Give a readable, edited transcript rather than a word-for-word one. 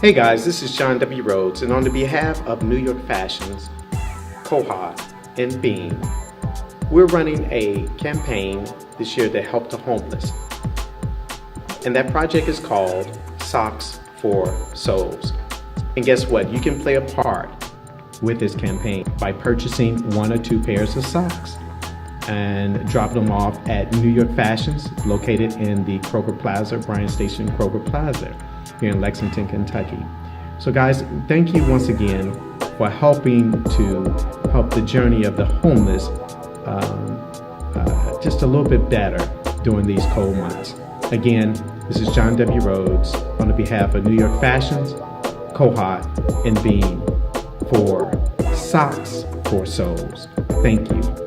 Hey guys, this is John W. Rhodes, and on the behalf of New York Fashions, KOHA, and BEAM, we're running a campaign this year to help the homeless. And that project is called Socks for Souls. And guess what? You can play a part with this campaign by purchasing 1 or 2 pairs of socks and drop them off at New York Fashions, located in the Kroger Plaza, Bryan Station Kroger Plaza, here in Lexington, Kentucky. So guys, thank you once again for helping the journey of the homeless just a little bit better during these cold months. Again, this is John W. Rhodes on the behalf of New York Fashions, KOHA, and BEAM for Socks for Souls. Thank you.